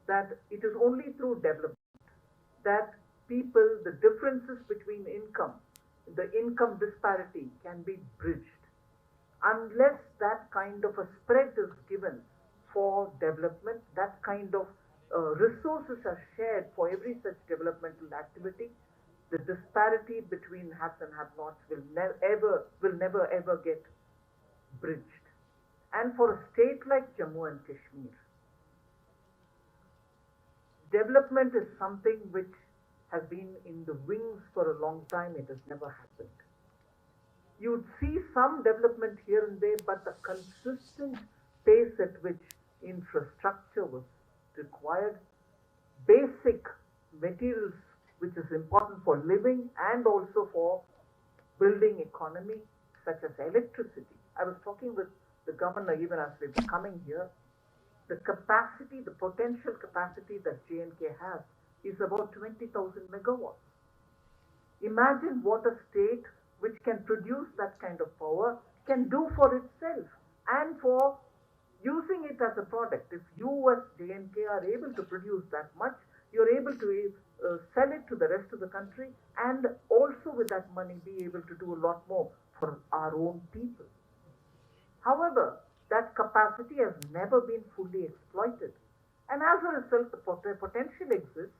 that it is only through development that people, the differences between income, the income disparity can be bridged. Unless that kind of a spread is given for development, that kind of resources are shared for every such developmental activity, the disparity between haves and have-nots will never ever get bridged. And for a state like Jammu and Kashmir, development is something which has been in the wings for a long time. It has never happened. You'd see some development here and there, but the consistent pace at which infrastructure was required, basic materials which is important for living and also for building economy, such as electricity. I was talking with the governor even as we were coming here. The capacity, the potential capacity that J&K has is about 20,000 megawatts. Imagine what a state which can produce that kind of power can do for itself and for using it as a product. If you as J&K are able to produce that much, you're able to sell it to the rest of the country and also with that money be able to do a lot more for our own people. However, that capacity has never been fully exploited. And as a result, the potential exists,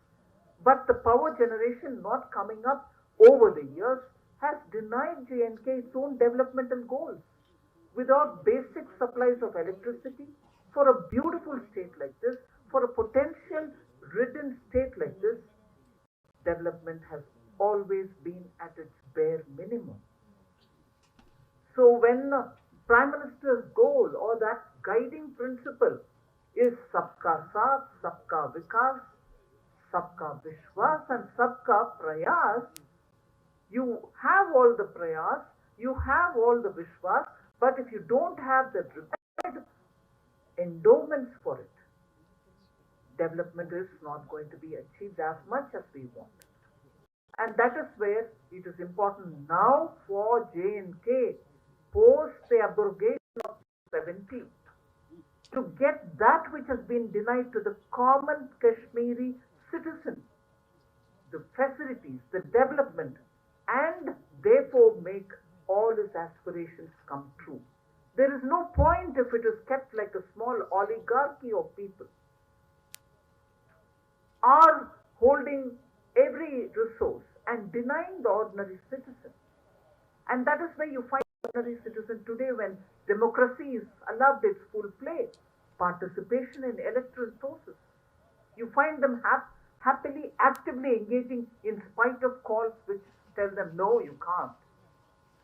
but the power generation not coming up over the years has denied J&K its own developmental goals. Without basic supplies of electricity, for a beautiful state like this, for a potential ridden state like this, development has always been at its bare minimum. So when Prime Minister's goal or that guiding principle is Sabka Saath, Sabka Vikas, Sabka Vishwas and Sabka Prayas, you have all the prayas, you have all the Vishwas, but if you don't have the required endowments for it, development is not going to be achieved as much as we want. And that is where it is important now for J&K post the abrogation of 70 to get that which has been denied to the common Kashmiri citizen, the facilities, the development, and therefore make all his aspirations come true. There is no point if it is kept like a small oligarchy of people are holding every resource and denying the ordinary citizen. And that is where you find the ordinary citizen today when democracy is allowed its full play, participation in electoral process. You find them happily, actively engaging in spite of calls which tell them, no, you can't.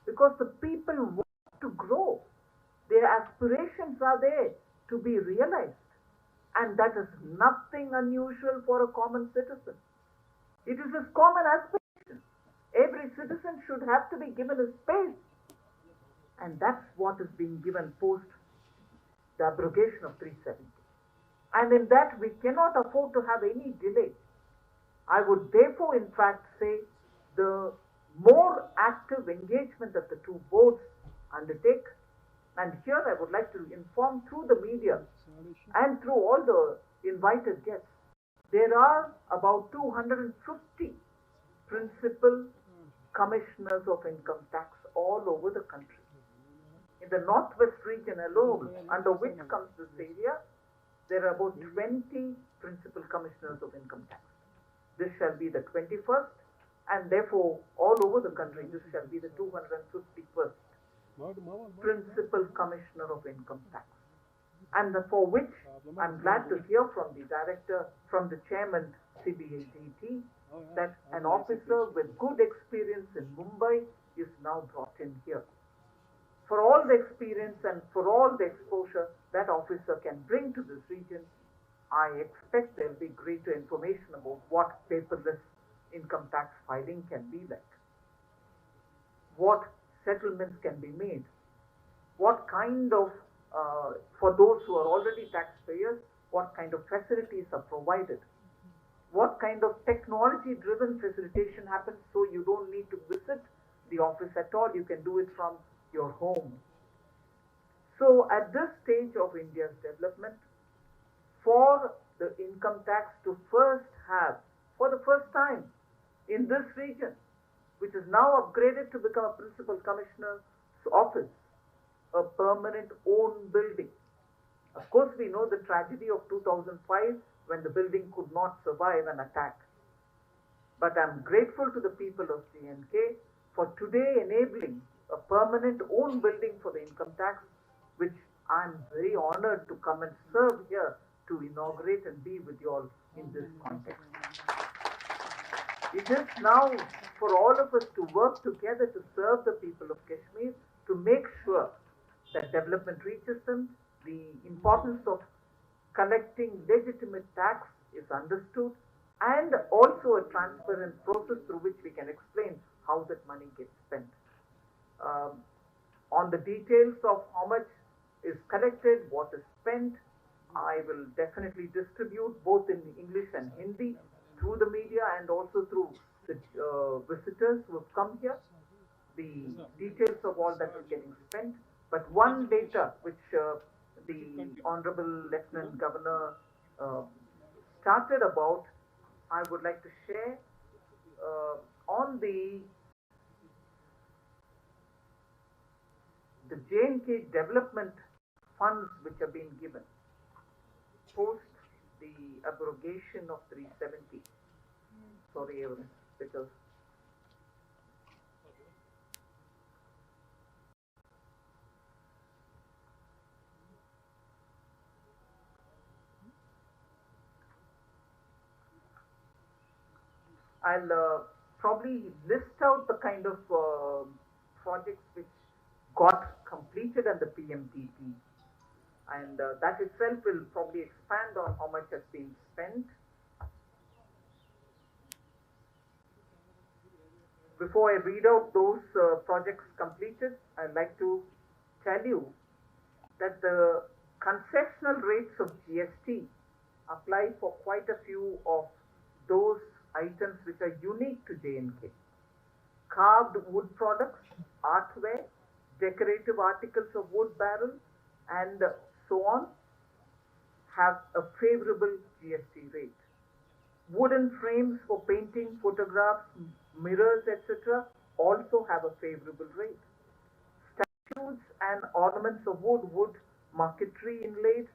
Because the people want to grow. Their aspirations are there to be realized. And that is nothing unusual for a common citizen. It is his common aspiration. Every citizen should have to be given a space. And that's what is being given post the abrogation of 370. And in that we cannot afford to have any delay. I would therefore in fact say the more active engagement that the two boards undertake, and here I would like to inform through the media and through all the invited guests, there are about 250 principal commissioners of income tax all over the country. In the northwest region alone, under which comes this area, there are about 20 principal commissioners of income tax. This shall be the 21st, and therefore all over the country this shall be the 251st principal commissioner of income tax, and for which I'm glad to hear from the director, from the chairman CBADT, that an officer with good experience in Mumbai is now brought in here. For all the experience and for all the exposure that officer can bring to this region, I expect there will be greater information about what paperless income tax filing can be like, what settlements can be made, what kind of, for those who are already taxpayers, what kind of facilities are provided, what kind of technology-driven facilitation happens so you don't need to visit the office at all, you can do it from your home. So at this stage of India's development, for the income tax to first have, for the first time in this region, which is now upgraded to become a principal commissioner's office, a permanent own building. Of course, we know the tragedy of 2005 when the building could not survive an attack. But I'm grateful to the people of J&K for today enabling a permanent own building for the income tax, which I'm very honored to come and serve here to inaugurate and be with you all in this context. It is now for all of us to work together to serve the people of Kashmir, to make sure that development reaches them, the importance of collecting legitimate tax is understood, and also a transparent process through which we can explain how that money gets spent. On the details of how much is collected, what is spent, I will definitely distribute both in English and Hindi through the media and also through the visitors who have come here, the details of all that is getting spent. But one data which the Honorable Lieutenant Governor started about, I would like to share on the J&K development funds which have been given post the abrogation of 370. Sorry, because I'll probably list out the kind of projects which got completed under PMTP, and that itself will probably expand on how much has been spent. Before I read out those projects completed, I'd like to tell you that the concessional rates of GST apply for quite a few of those items which are unique to J&K. Carved wood products, artware, decorative articles of wood barrel, and so on have a favorable GST rate. Wooden frames for painting, photographs, mirrors, etc. also have a favorable rate. Statues and ornaments of wood, marquetry inlaid,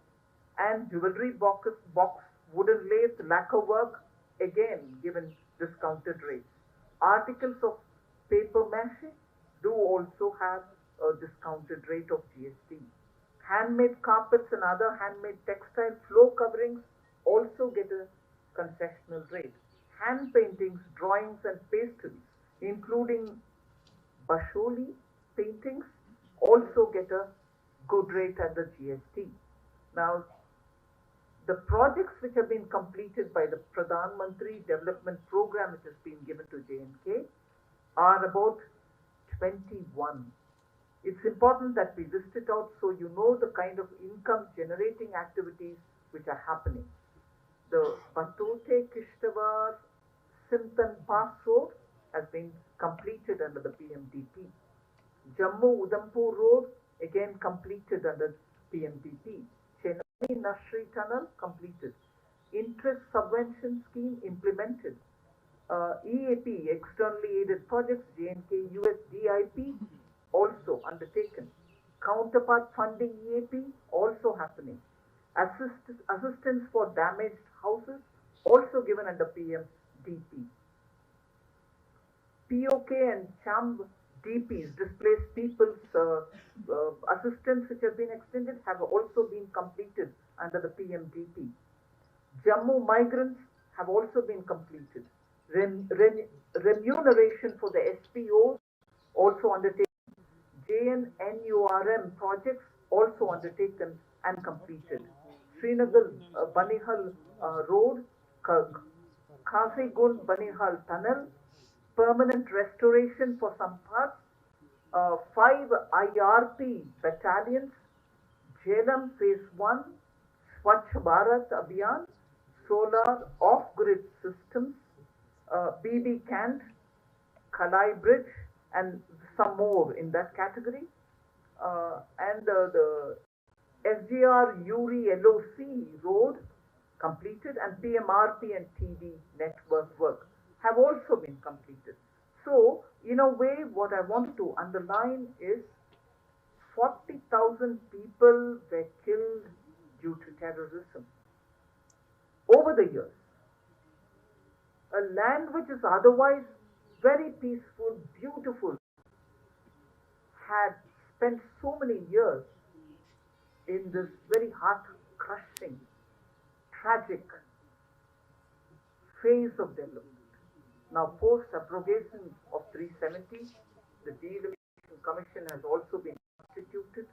and jewelry box, wooden lathe, lacquer work, again given discounted rates. Articles of paper mache do also have a discounted rate of GST. Handmade carpets and other handmade textile floor coverings also get a concessional rate. Hand paintings, drawings and pastries, including Basholi paintings, also get a good rate under GST. Now, the projects which have been completed by the Pradhan Mantri Development Program which has been given to J&K are about 21. It's important that we list it out so you know the kind of income generating activities which are happening. The Batote Kishtawar Simtan Pass Road has been completed under the PMDP. Jammu Udhampur Road again completed under PMDP. Chennai Nashri Tunnel completed. Interest Subvention Scheme implemented. EAP, Externally Aided Projects, J&K USDIP also undertaken. Counterpart Funding EAP also happening. Assistance for damaged houses also given under PMDP. POK and CHAMB DPs, Displaced People's assistance which have been extended, have also been completed under the PMDP. Jammu migrants have also been completed. Remuneration for the SPOs also undertaken. JNNURM projects also undertaken and completed. Srinagar Banihal Road, Kazigund Banihal Tunnel, permanent restoration for some parts, 5 IRP battalions, Jhelum Phase 1, Swachh Bharat Abhiyan, solar off-grid systems, BB Cant, Kalai Bridge, and some more in that category. And the SGR Uri LOC Road, completed, and PMRP and TV network work have also been completed. So, in a way, what I want to underline is 40,000 people were killed due to terrorism over the years. A land which is otherwise very peaceful, beautiful, had spent so many years in this very heart crushing, tragic phase of development. Now, post abrogation of 370, the Delimitation Commission has also been constituted.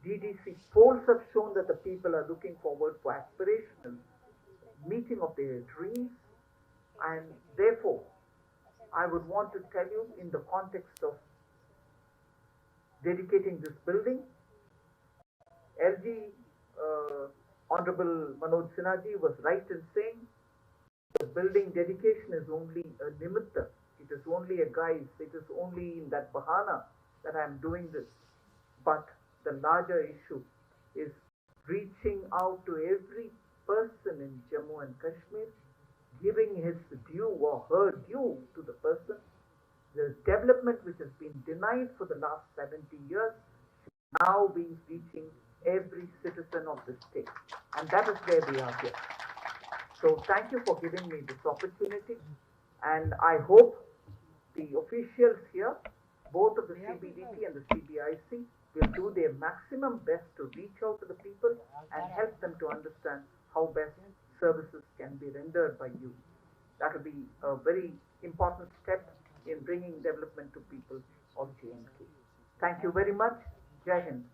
DDC polls have shown that the people are looking forward for aspirational meeting of their dreams, and therefore, I would want to tell you, in the context of dedicating this building, LG Honorable Manoj Sinhaji was right in saying the building dedication is only a nimitta. It is only a guise. It is only in that bahana that I am doing this. But the larger issue is reaching out to every person in Jammu and Kashmir, giving his due or her due to the person. The development which has been denied for the last 70 years now be reaching every citizen of the state. And that is where we are here. So thank you for giving me this opportunity. And I hope the officials here, both of the CBDT and the CBIC, will do their maximum best to reach out to the people and help them to understand how best services can be rendered by you. That will be a very important step in bringing development to people of JNK. Thank you very much. Jai Hind.